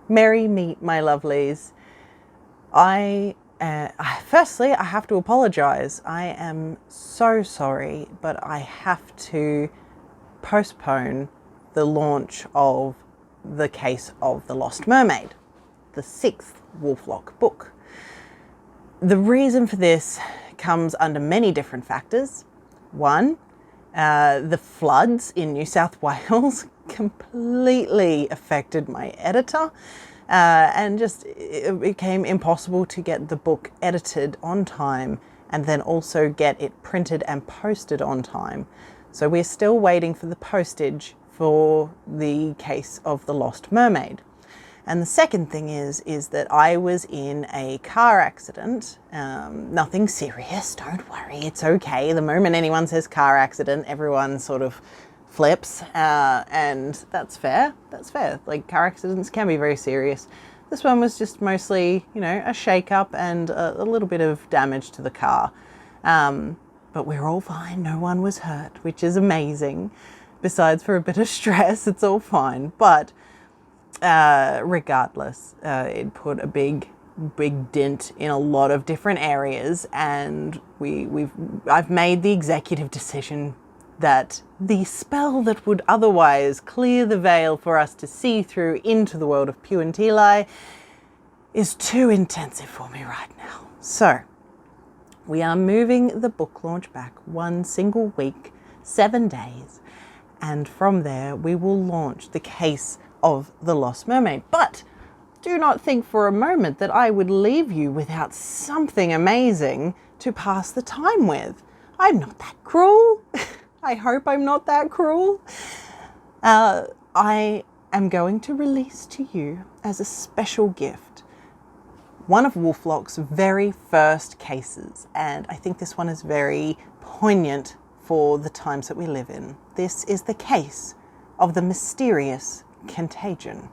Merry meet, my lovelies. Firstly, I have to apologise. I am so sorry, but I have to postpone the launch of The Case of the Lost Mermaid, the 6th Wolflock book. The reason for this comes under many different factors. One, the floods in New South Wales completely affected my editor, and just it became impossible to get the book edited on time and then also get it printed and posted on time. So we're still waiting for the postage for The Case of the Lost Mermaid. And the second thing is that I was in a car accident. Nothing serious, don't worry, it's okay. The moment anyone says car accident, everyone sort of flips, and that's fair. Like, car accidents can be very serious. This one was just mostly, a shake-up and a little bit of damage to the car. But we're all fine, no one was hurt, which is amazing. Besides for a bit of stress, it's all fine. But regardless, it put a big dent in a lot of different areas, and I've made the executive decision that the spell that would otherwise clear the veil for us to see through into the world of Poned is too intensive for me right now. So we are moving the book launch back one single week, 7 days, and from there we will launch The Case of the Lost Mermaid. But do not think for a moment that I would leave you without something amazing to pass the time with. I'm not that cruel. I hope I'm not that cruel. I am going to release to you as a special gift one of Wolflock's very first cases, and I think this one is very poignant for the times that we live in. This is the case of the mysterious contagion.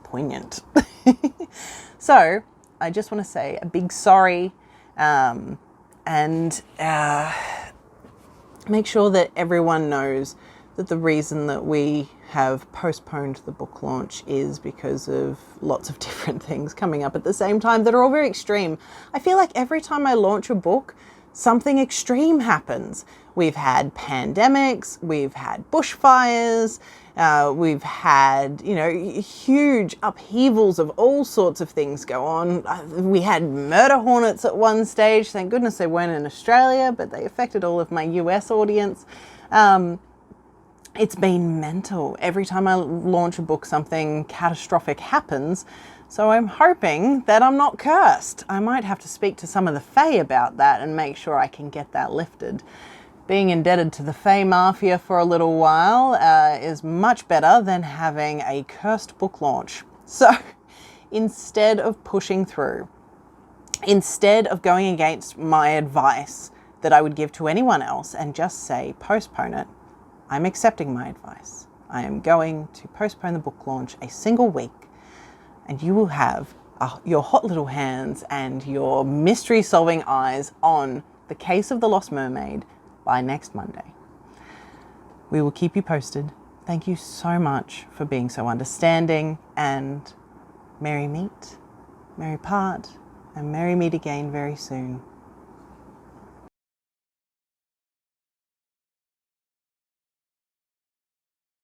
Poignant. So I just want to say a big sorry, and make sure that everyone knows that the reason that we have postponed the book launch is because of lots of different things coming up at the same time that are all very extreme. I feel like every time I launch a book, something extreme happens. We've had pandemics, we've had bushfires, we've had, huge upheavals of all sorts of things go on. We had murder hornets at one stage. Thank goodness they weren't in Australia, but they affected all of my US audience. It's been mental. Every time I launch a book, something catastrophic happens. So I'm hoping that I'm not cursed. I might have to speak to some of the Fae about that and make sure I can get that lifted. Being indebted to the Fae Mafia for a little while is much better than having a cursed book launch. So instead of pushing through, instead of going against my advice that I would give to anyone else and just say postpone it, I'm accepting my advice. I am going to postpone the book launch a single week, and you will have your hot little hands and your mystery-solving eyes on The Case of the Lost Mermaid by next Monday. We will keep you posted. Thank you so much for being so understanding, and merry meet, merry part, and merry meet again very soon.